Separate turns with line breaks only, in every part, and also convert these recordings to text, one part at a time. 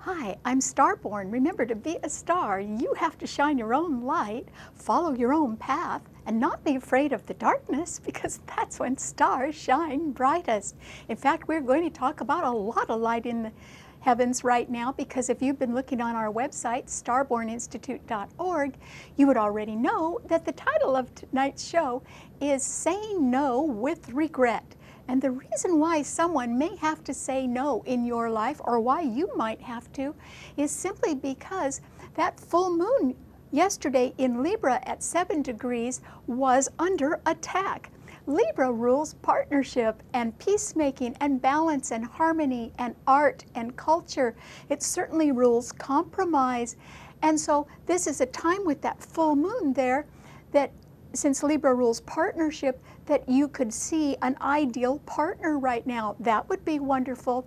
Hi, I'm Starborn. Remember, to be a star, you have to shine your own light, follow your own path, and not be afraid of the darkness, because that's when stars shine brightest. In fact, we're going to talk about a lot of light in the heavens right now, because if you've been looking on our website, starborninstitute.org, you would already know that the title of tonight's show is Saying No with Regret. And the reason why someone may have to say no in your life, or why you might have to, is simply because that full moon yesterday in Libra at 7 degrees was under attack. Libra rules partnership and peacemaking and balance and harmony and art and culture. It certainly rules compromise. And so this is a time with that full moon there that, since Libra rules partnership, that you could see an ideal partner right now. That would be wonderful.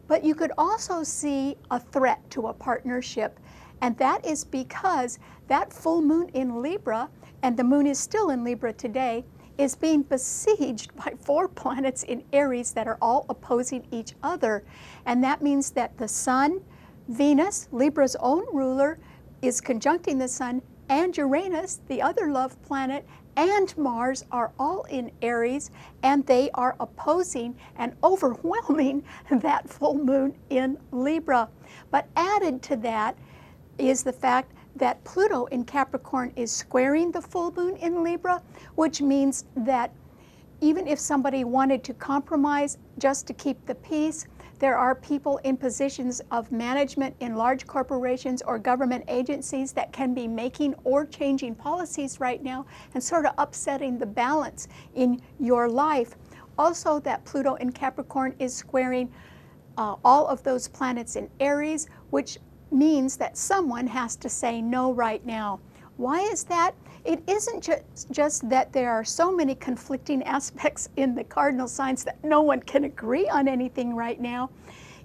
But you could also see a threat to a partnership. And that is because that full moon in Libra, and the moon is still in Libra today, is being besieged by 4 planets in Aries that are all opposing each other. And that means that the Sun, Venus, Libra's own ruler, is conjuncting the Sun, and Uranus, the other love planet, and Mars are all in Aries, and they are opposing and overwhelming that full moon in Libra. But added to that is the fact that Pluto in Capricorn is squaring the full moon in Libra, which means that even if somebody wanted to compromise just to keep the peace, there are people in positions of management in large corporations or government agencies that can be making or changing policies right now and sort of upsetting the balance in your life. Also, that Pluto in Capricorn is squaring all of those planets in Aries, which means that someone has to say no right now. Why is that? It isn't just that there are so many conflicting aspects in the cardinal signs that no one can agree on anything right now.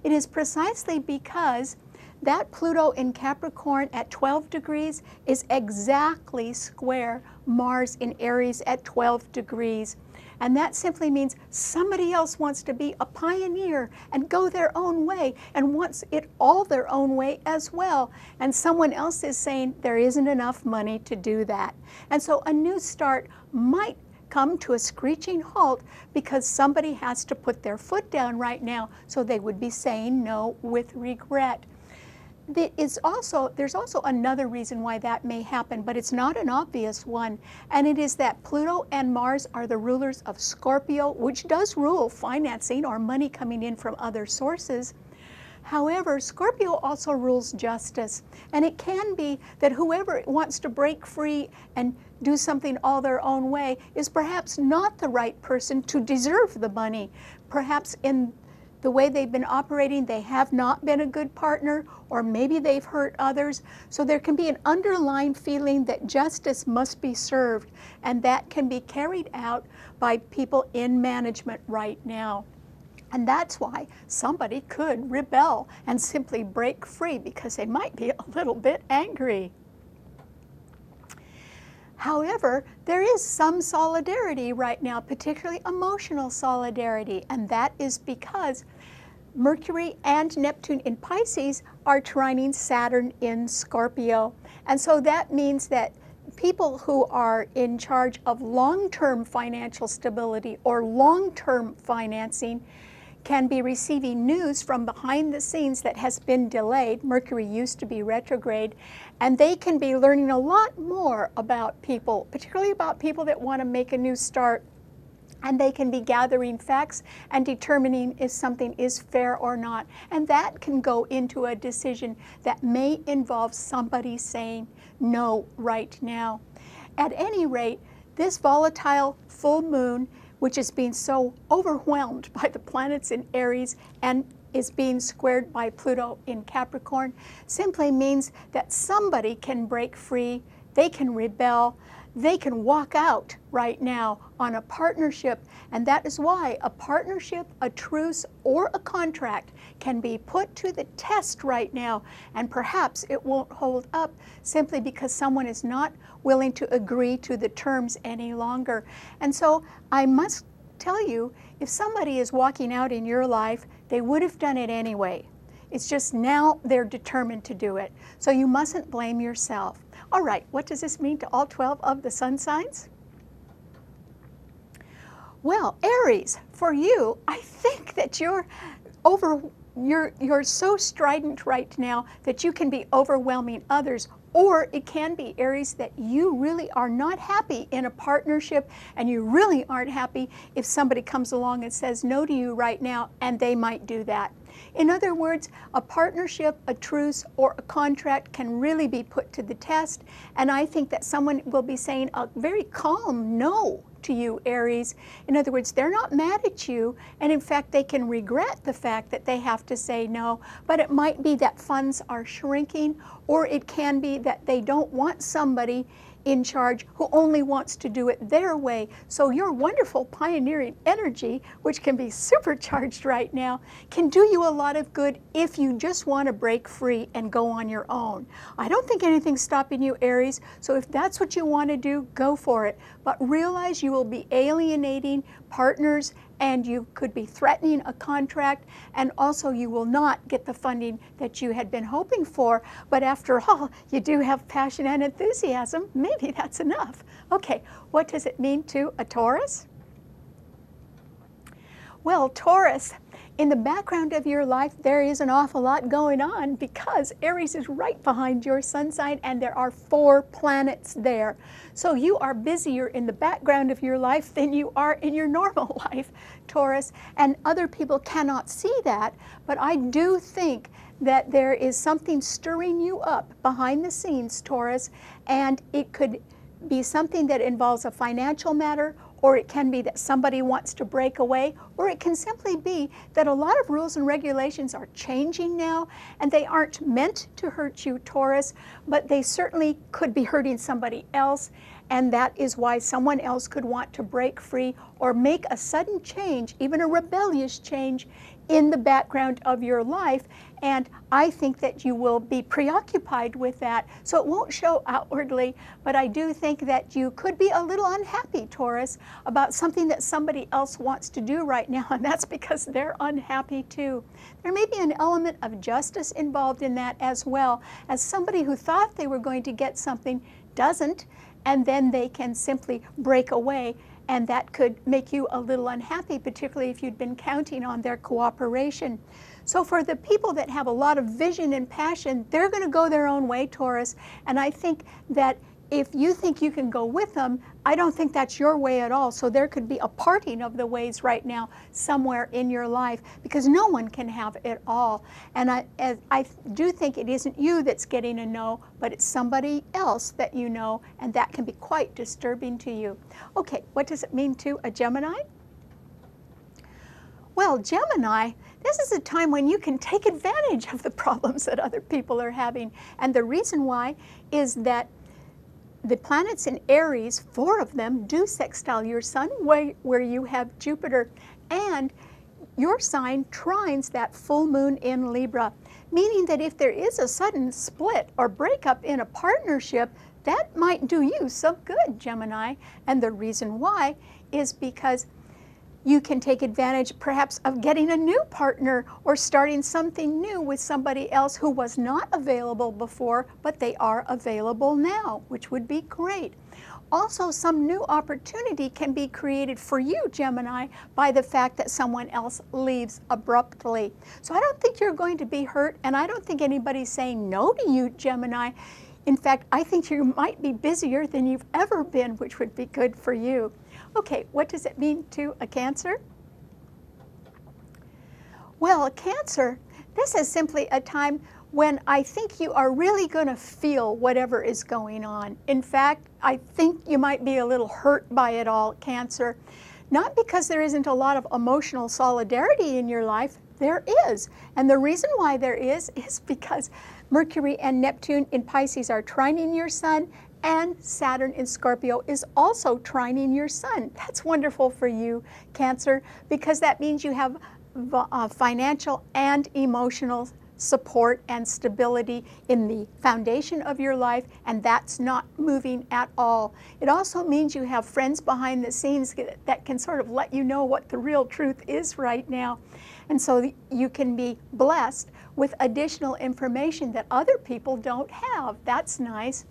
It is precisely because that Pluto in Capricorn at 12 degrees is exactly square Mars in Aries at 12 degrees. And that simply means somebody else wants to be a pioneer and go their own way and wants it all their own way as well. And someone else is saying there isn't enough money to do that. And so a new start might come to a screeching halt because somebody has to put their foot down right now, so they would be saying no with regret. There's also another reason why that may happen, but it's not an obvious one, and it is that Pluto and Mars are the rulers of Scorpio, which does rule financing or money coming in from other sources. However, Scorpio also rules justice, and it can be that whoever wants to break free and do something all their own way is perhaps not the right person to deserve the money. Perhaps in the way they've been operating, they have not been a good partner, or maybe they've hurt others. So there can be an underlying feeling that justice must be served, and that can be carried out by people in management right now. And that's why somebody could rebel and simply break free, because they might be a little bit angry. However, there is some solidarity right now, particularly emotional solidarity, and that is because Mercury and Neptune in Pisces are trining Saturn in Scorpio. And so that means that people who are in charge of long-term financial stability or long-term financing can be receiving news from behind the scenes that has been delayed. Mercury used to be retrograde, and they can be learning a lot more about people, particularly about people that want to make a new start. And they can be gathering facts and determining if something is fair or not. And that can go into a decision that may involve somebody saying no right now. At any rate, this volatile full moon, which is being so overwhelmed by the planets in Aries and is being squared by Pluto in Capricorn, simply means that somebody can break free, they can rebel, they can walk out right now on a partnership. And that is why a partnership, a truce, or a contract can be put to the test right now, and perhaps it won't hold up simply because someone is not willing to agree to the terms any longer. And so I must tell you, if somebody is walking out in your life, they would have done it anyway. It's just now they're determined to do it. So you mustn't blame yourself. All right, what does this mean to all 12 of the sun signs? Well, Aries, for you, I think that you're so strident right now that you can be overwhelming others. Or it can be, Aries, that you really are not happy in a partnership, and you really aren't happy if somebody comes along and says no to you right now, and they might do that. In other words, a partnership, a truce, or a contract can really be put to the test, and I think that someone will be saying a very calm no to you, Aries. In other words, they're not mad at you, and in fact, they can regret the fact that they have to say no, but it might be that funds are shrinking, or it can be that they don't want somebody in charge who only wants to do it their way. So your wonderful pioneering energy, which can be supercharged right now, can do you a lot of good if you just want to break free and go on your own. I don't think anything's stopping you, Aries, so if that's what you want to do, go for it. But realize you will be alienating partners, and you could be threatening a contract, and also you will not get the funding that you had been hoping for. But after all, you do have passion and enthusiasm. Maybe that's enough. Okay, what does it mean to a Taurus? Well, Taurus, in the background of your life, there is an awful lot going on because Aries is right behind your sun sign, and there are 4 planets there. So you are busier in the background of your life than you are in your normal life, Taurus, and other people cannot see that, but I do think that there is something stirring you up behind the scenes, Taurus, and it could be something that involves a financial matter, or it can be that somebody wants to break away, or it can simply be that a lot of rules and regulations are changing now, and they aren't meant to hurt you, Taurus, but they certainly could be hurting somebody else, and that is why someone else could want to break free or make a sudden change, even a rebellious change, in the background of your life. And I think that you will be preoccupied with that, so it won't show outwardly, but I do think that you could be a little unhappy, Taurus, about something that somebody else wants to do right now, and that's because they're unhappy too. There may be an element of justice involved in that as well, as somebody who thought they were going to get something doesn't, and then they can simply break away, and that could make you a little unhappy, particularly if you'd been counting on their cooperation. So for the people that have a lot of vision and passion, they're going to go their own way, Taurus, and I think that if you think you can go with them, I don't think that's your way at all. So there could be a parting of the ways right now somewhere in your life, because no one can have it all. And I do think it isn't you that's getting a no, but it's somebody else that you know, and that can be quite disturbing to you. Okay, what does it mean to a Gemini? Well, Gemini, this is a time when you can take advantage of the problems that other people are having. And the reason why is that the planets in Aries, 4 of them, do sextile your sun, where you have Jupiter, and your sign trines that full moon in Libra, meaning that if there is a sudden split or breakup in a partnership, that might do you some good, Gemini. And the reason why is because you can take advantage perhaps of getting a new partner or starting something new with somebody else who was not available before, but they are available now, which would be great. Also, some new opportunity can be created for you, Gemini, by the fact that someone else leaves abruptly. So I don't think you're going to be hurt, and I don't think anybody's saying no to you, Gemini. In fact, I think you might be busier than you've ever been, which would be good for you. Okay, what does it mean to a Cancer? Well, a Cancer, this is simply a time when I think you are really going to feel whatever is going on. In fact, I think you might be a little hurt by it all, Cancer. Not because there isn't a lot of emotional solidarity in your life, there is. And the reason why there is because Mercury and Neptune in Pisces are trining your sun, and Saturn in Scorpio is also trining your sun. That's wonderful for you, Cancer, because that means you have financial and emotional support and stability in the foundation of your life, and that's not moving at all. It also means you have friends behind the scenes that can sort of let you know what the real truth is right now. And so you can be blessed with additional information that other people don't have. That's nice.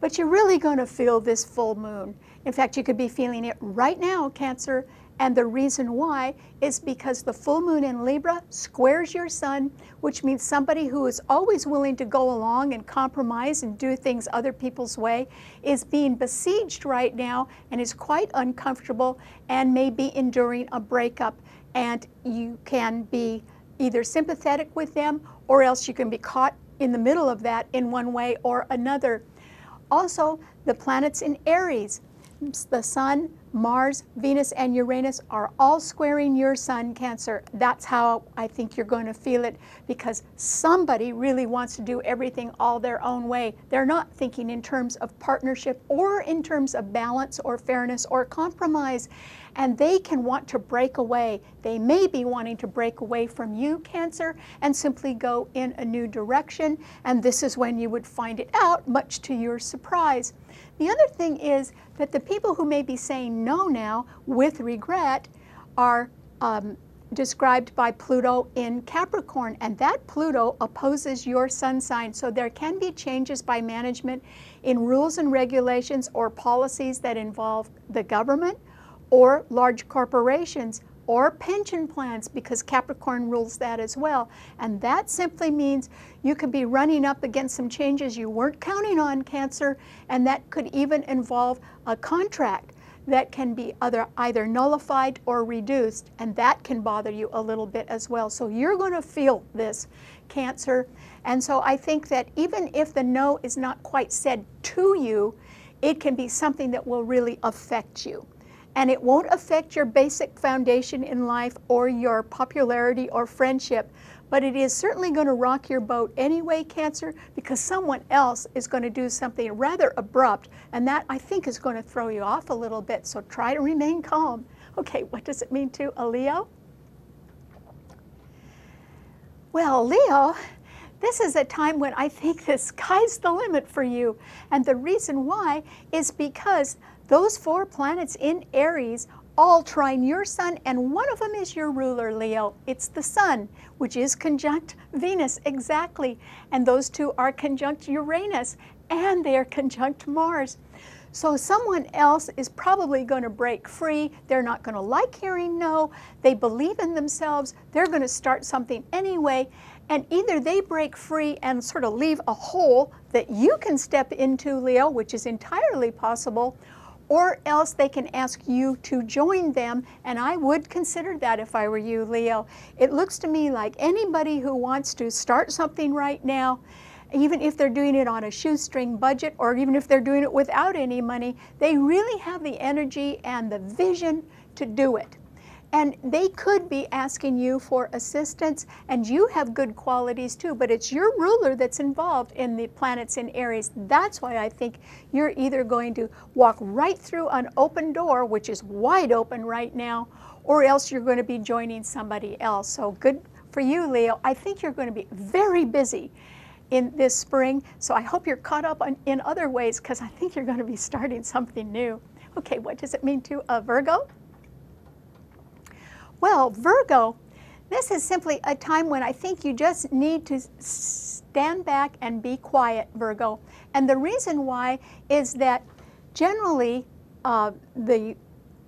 But you're really going to feel this full moon. In fact, you could be feeling it right now, Cancer. And the reason why is because the full moon in Libra squares your sun, which means somebody who is always willing to go along and compromise and do things other people's way is being besieged right now and is quite uncomfortable and may be enduring a breakup. And you can be either sympathetic with them, or else you can be caught in the middle of that in one way or another. Also, the planets in Aries, the Sun, Mars, Venus, and Uranus are all squaring your sun, Cancer. That's how I think you're going to feel it, because somebody really wants to do everything all their own way. They're not thinking in terms of partnership or in terms of balance or fairness or compromise, and they can want to break away. They may be wanting to break away from you, Cancer, and simply go in a new direction, and this is when you would find it out, much to your surprise. The other thing is that the people who may be saying no now with regret are described by Pluto in Capricorn, and that Pluto opposes your sun sign. So there can be changes by management in rules and regulations or policies that involve the government or large corporations or pension plans, because Capricorn rules that as well. And that simply means you could be running up against some changes you weren't counting on, Cancer, and that could even involve a contract that can be either nullified or reduced, and that can bother you a little bit as well. So you're going to feel this, Cancer. And so I think that even if the no is not quite said to you, it can be something that will really affect you. And it won't affect your basic foundation in life or your popularity or friendship, but it is certainly going to rock your boat anyway, Cancer, because someone else is going to do something rather abrupt, and that, I think, is going to throw you off a little bit, so try to remain calm. Okay, what does it mean to a Leo? Well, Leo, this is a time when I think the sky's the limit for you, and the reason why is because those 4 planets in Aries all trine your sun, and one of them is your ruler, Leo. It's the Sun, which is conjunct Venus, exactly. And those 2 are conjunct Uranus, and they are conjunct Mars. So someone else is probably going to break free. They're not going to like hearing no. They believe in themselves. They're going to start something anyway. And either they break free and sort of leave a hole that you can step into, Leo, which is entirely possible, or else they can ask you to join them, and I would consider that if I were you, Leo. It looks to me like anybody who wants to start something right now, even if they're doing it on a shoestring budget, or even if they're doing it without any money, they really have the energy and the vision to do it. And they could be asking you for assistance, and you have good qualities too, but it's your ruler that's involved in the planets in Aries. That's why I think you're either going to walk right through an open door, which is wide open right now, or else you're going to be joining somebody else. So good for you, Leo. I think you're going to be very busy in this spring, so I hope you're caught up in other ways, because I think you're going to be starting something new. Okay, what does it mean to a Virgo? Well, Virgo, this is simply a time when I think you just need to stand back and be quiet, Virgo. And the reason why is that generally the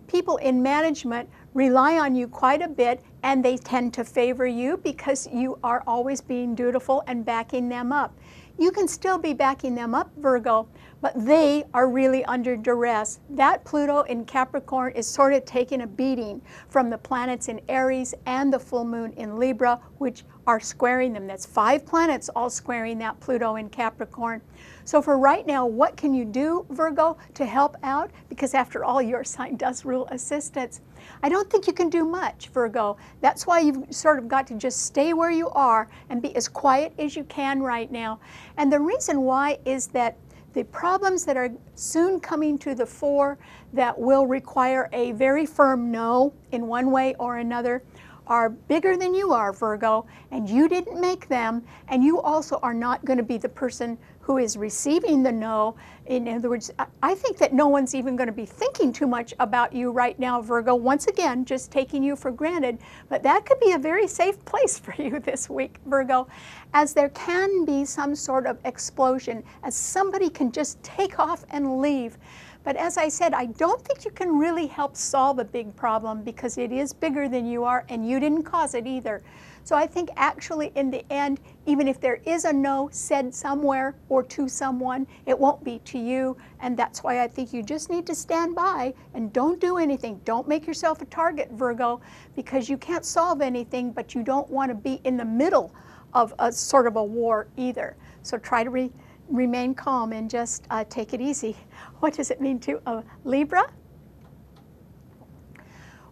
people in management rely on you quite a bit, and they tend to favor you because you are always being dutiful and backing them up. You can still be backing them up, Virgo, but they are really under duress. That Pluto in Capricorn is sort of taking a beating from the planets in Aries and the full moon in Libra, which are squaring them. That's 5 planets all squaring that Pluto in Capricorn. So for right now, what can you do, Virgo, to help out? Because after all, your sign does rule assistance. I don't think you can do much, Virgo. That's why you've sort of got to just stay where you are and be as quiet as you can right now. And the reason why is that the problems that are soon coming to the fore that will require a very firm no in one way or another are bigger than you are, Virgo, and you didn't make them, and you also are not going to be the person who is receiving the no. In other words, I think that no one's even going to be thinking too much about you right now, Virgo. Once again, just taking you for granted, but that could be a very safe place for you this week, Virgo, as there can be some sort of explosion, as somebody can just take off and leave. But as I said, I don't think you can really help solve a big problem because it is bigger than you are and you didn't cause it either. So I think actually in the end, even if there is a no said somewhere or to someone, it won't be to you. And that's why I think you just need to stand by and don't do anything. Don't make yourself a target, Virgo, because you can't solve anything, but you don't want to be in the middle of a sort of a war either. So try to remain calm and just take it easy. What does it mean to Libra?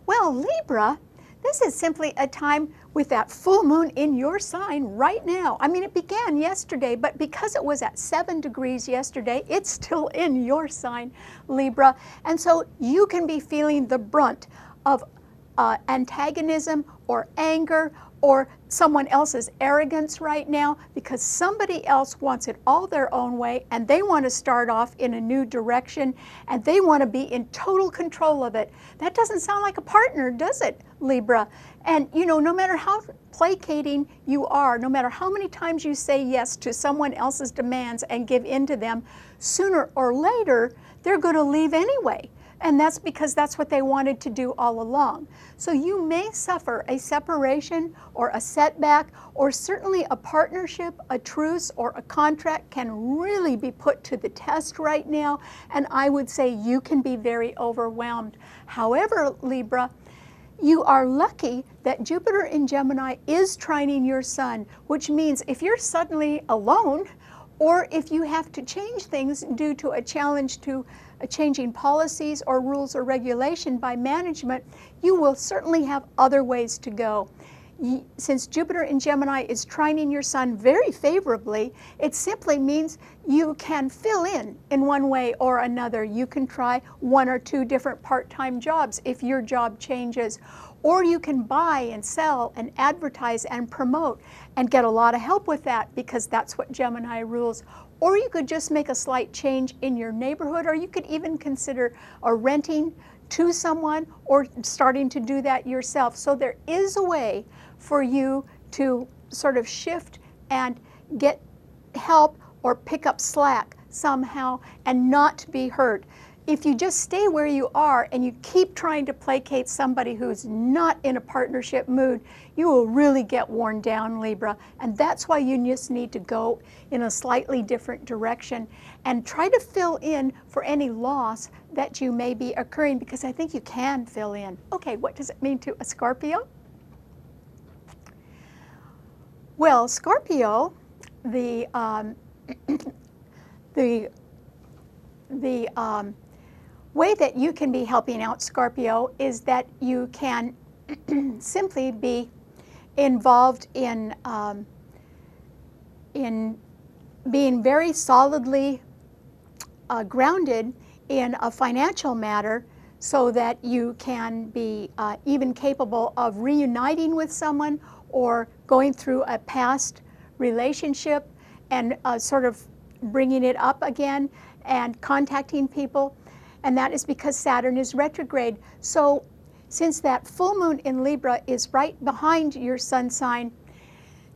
Well, Libra, this is simply a time with that full moon in your sign right now. I mean, it began yesterday, but because it was at 7 degrees yesterday, it's still in your sign, Libra. And so you can be feeling the brunt of antagonism or anger or someone else's arrogance right now because somebody else wants it all their own way and they want to start off in a new direction and they want to be in total control of it. That doesn't sound like a partner, does it, Libra? And you know, no matter how placating you are, no matter how many times you say yes to someone else's demands and give in to them, sooner or later, they're going to leave anyway. And that's because that's what they wanted to do all along. So you may suffer a separation or a setback, or certainly a partnership, a truce, or a contract can really be put to the test right now. And I would say you can be very overwhelmed. However, Libra, you are lucky that Jupiter in Gemini is trining your sun, which means if you're suddenly alone, or if you have to change things due to a challenge to changing policies or rules or regulation by management, you will certainly have other ways to go. Since Jupiter in Gemini is trining your sun very favorably, it simply means you can fill in one way or another. You can try 1 or 2 different part-time jobs if your job changes. Or you can buy and sell and advertise and promote and get a lot of help with that because that's what Gemini rules. Or you could just make a slight change in your neighborhood, or you could even consider renting to someone or starting to do that yourself. So there is a way for you to sort of shift and get help or pick up slack somehow and not be hurt. If you just stay where you are and you keep trying to placate somebody who's not in a partnership mood, you will really get worn down, Libra. And that's why you just need to go in a slightly different direction and try to fill in for any loss that you may be occurring, because I think you can fill in. Okay, what does it mean to a Scorpio? Well, Scorpio, the way that you can be helping out Scorpio is that you can simply be involved in being very solidly grounded in a financial matter, so that you can be even capable of reuniting with someone or going through a past relationship and sort of bringing it up again and contacting people. And that is because Saturn is retrograde. So since that full moon in Libra is right behind your sun sign,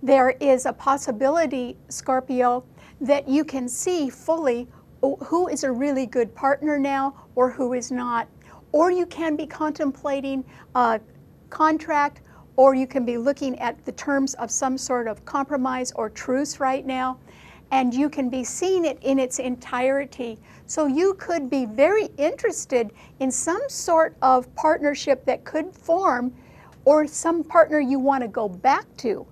there is a possibility, Scorpio, that you can see fully who is a really good partner now or who is not. Or you can be contemplating a contract, or you can be looking at the terms of some sort of compromise or truce right now, and you can be seeing it in its entirety. So you could be very interested in some sort of partnership that could form, or some partner you want to go back to,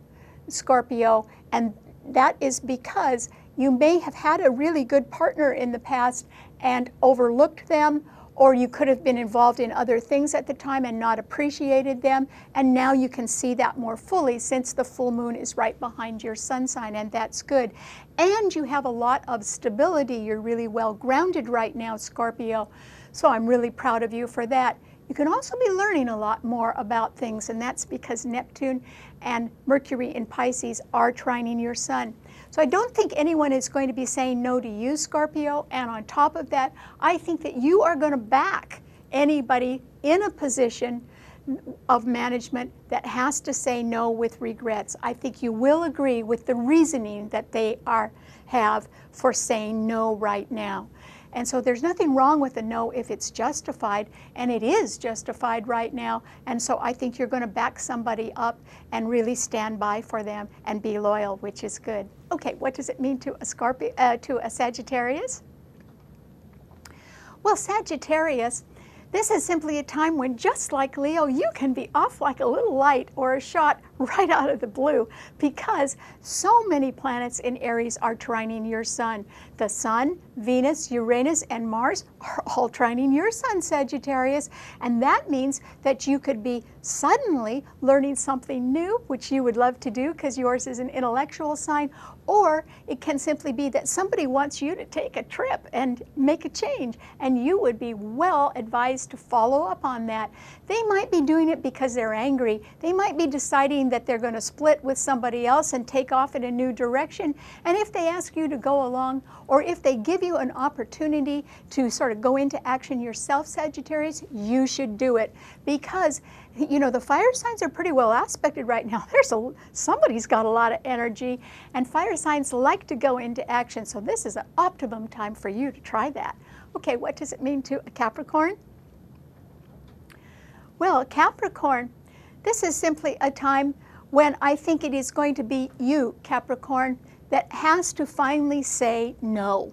Scorpio, and that is because you may have had a really good partner in the past and overlooked them, or you could have been involved in other things at the time and not appreciated them, and now you can see that more fully since the full moon is right behind your sun sign, and that's good. And you have a lot of stability. You're really well grounded right now, Scorpio, so I'm really proud of you for that. You can also be learning a lot more about things, and that's because Neptune and Mercury in Pisces are trining your sun. So I don't think anyone is going to be saying no to you, Scorpio, and on top of that, I think that you are going to back anybody in a position of management that has to say no with regrets. I think you will agree with the reasoning that they have for saying no right now. And so there's nothing wrong with a no if it's justified, and it is justified right now. And so I think you're going to back somebody up and really stand by for them and be loyal, which is good. Okay, what does it mean to a to a Sagittarius? Well, Sagittarius, this is simply a time when, just like Leo, you can be off like a little light or a shot right out of the blue, because so many planets in Aries are trining your sun. The Sun, Venus, Uranus, and Mars are all trining your sun, Sagittarius, and that means that you could be suddenly learning something new, which you would love to do because yours is an intellectual sign, or it can simply be that somebody wants you to take a trip and make a change, and you would be well advised to follow up on that. They might be doing it because they're angry. They might be deciding that they're going to split with somebody else and take off in a new direction. And if they ask you to go along, or if they give you an opportunity to sort of go into action yourself, Sagittarius, you should do it, because you know the fire signs are pretty well aspected right now. Somebody's got a lot of energy, and fire signs like to go into action. So this is an optimum time for you to try that. Okay, what does it mean to a Capricorn? Well, Capricorn, this is simply a time when I think it is going to be you, Capricorn, that has to finally say no.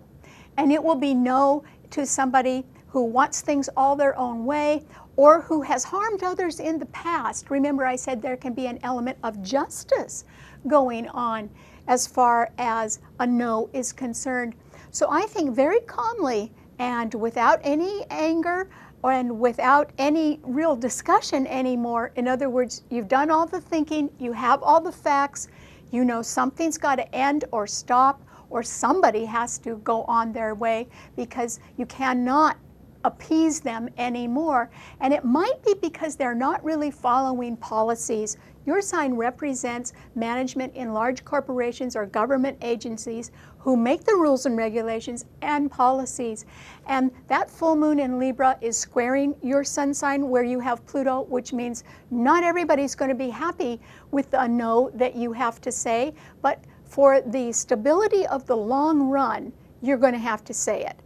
And it will be no to somebody who wants things all their own way, or who has harmed others in the past. Remember, I said there can be an element of justice going on as far as a no is concerned. So I think very calmly and without any anger and without any real discussion anymore. In other words, you've done all the thinking, you have all the facts, you know something's got to end or stop, or somebody has to go on their way, because you cannot appease them anymore. And it might be because they're not really following policies. Your sign represents management in large corporations or government agencies who make the rules and regulations and policies. And that full moon in Libra is squaring your sun sign where you have Pluto, which means not everybody's going to be happy with the no that you have to say, but for the stability of the long run, you're going to have to say it.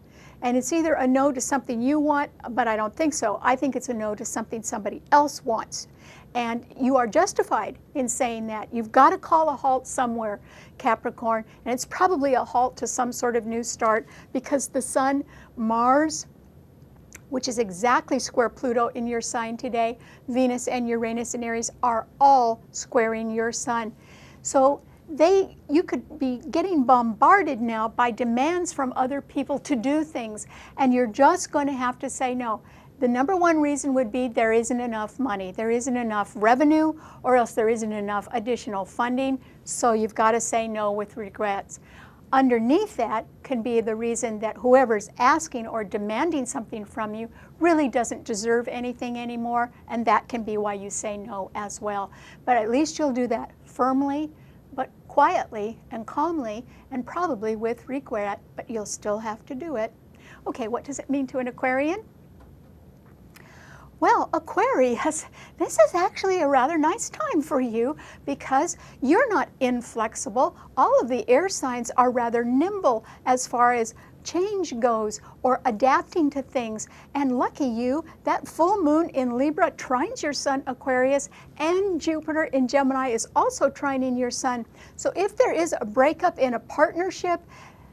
And it's either a no to something you want, but I don't think so. I think it's a no to something somebody else wants. And you are justified in saying that. You've got to call a halt somewhere, Capricorn, and it's probably a halt to some sort of new start, because the Sun, Mars, which is exactly square Pluto in your sign today, Venus and Uranus in Aries are all squaring your Sun. So you could be getting bombarded now by demands from other people to do things, and you're just going to have to say no. The number one reason would be there isn't enough money, there isn't enough revenue, or else there isn't enough additional funding, so you've got to say no with regrets. Underneath that can be the reason that whoever's asking or demanding something from you really doesn't deserve anything anymore, and that can be why you say no as well. But at least you'll do that firmly, but quietly and calmly, and probably with regret, but you'll still have to do it. Okay, what does it mean to an Aquarian? Well, Aquarius, this is actually a rather nice time for you, because you're not inflexible. All of the air signs are rather nimble as far as change goes, or adapting to things. And lucky you, that full moon in Libra trines your sun, Aquarius, and Jupiter in Gemini is also trining your sun. So if there is a breakup in a partnership,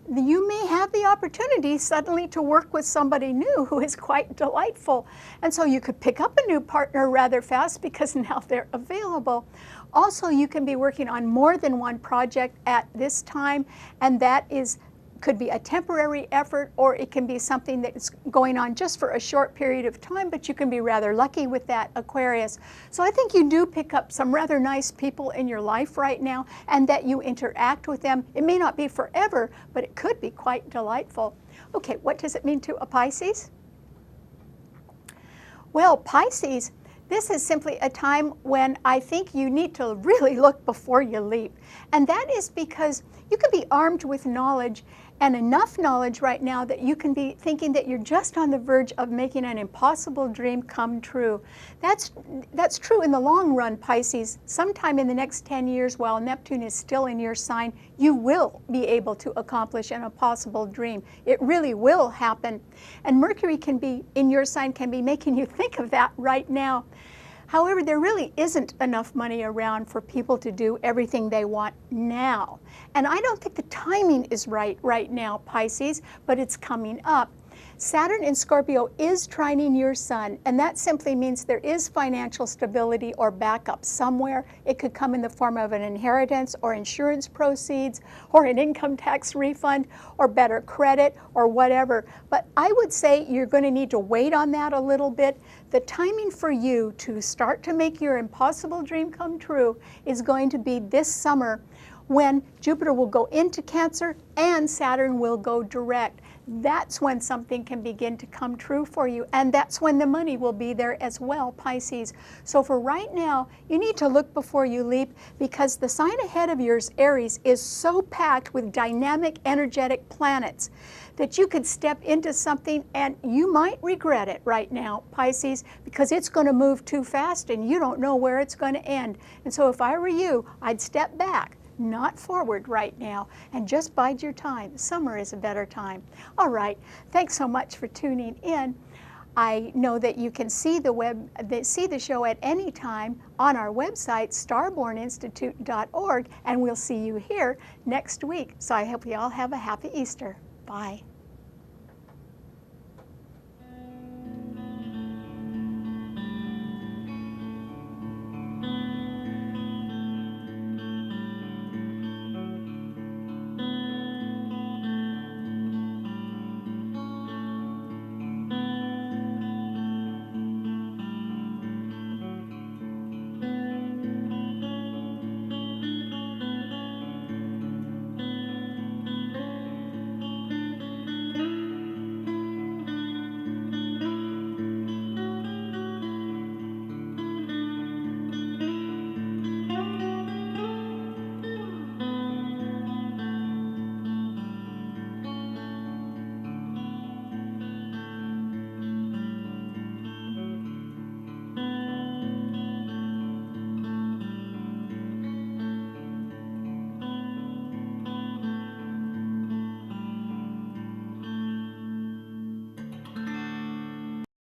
you may have the opportunity suddenly to work with somebody new who is quite delightful. And so you could pick up a new partner rather fast because now they're available. Also, you can be working on more than one project at this time, and that could be a temporary effort, or it can be something that's going on just for a short period of time, but you can be rather lucky with that, Aquarius. So I think you do pick up some rather nice people in your life right now, and that you interact with them. It may not be forever, but it could be quite delightful. Okay, what does it mean to a Pisces? Well, Pisces, this is simply a time when I think you need to really look before you leap. And that is because you can be armed with knowledge, and enough knowledge right now that you can be thinking that you're just on the verge of making an impossible dream come true. That's true in the long run, Pisces. Sometime in the next 10 years, while Neptune is still in your sign, you will be able to accomplish an impossible dream. It really will happen. And Mercury can be in your sign, can be making you think of that right now. However, there really isn't enough money around for people to do everything they want now. And I don't think the timing is right now, Pisces, but it's coming up. Saturn in Scorpio is trining your sun, and that simply means there is financial stability or backup somewhere. It could come in the form of an inheritance or insurance proceeds or an income tax refund or better credit or whatever. But I would say you're going to need to wait on that a little bit. The timing for you to start to make your impossible dream come true is going to be this summer, when Jupiter will go into Cancer and Saturn will go direct. That's when something can begin to come true for you, and that's when the money will be there as well, Pisces. So for right now, you need to look before you leap, because the sign ahead of yours, Aries, is so packed with dynamic, energetic planets that you could step into something and you might regret it right now, Pisces, because it's going to move too fast and you don't know where it's going to end. And so if I were you, I'd step back, not forward right now, and just bide your time. Summer is a better time. All right, thanks so much for tuning in. I know that you can see the show at any time on our website, starborninstitute.org, and we'll see you here next week. So I hope you all have a happy Easter. Bye.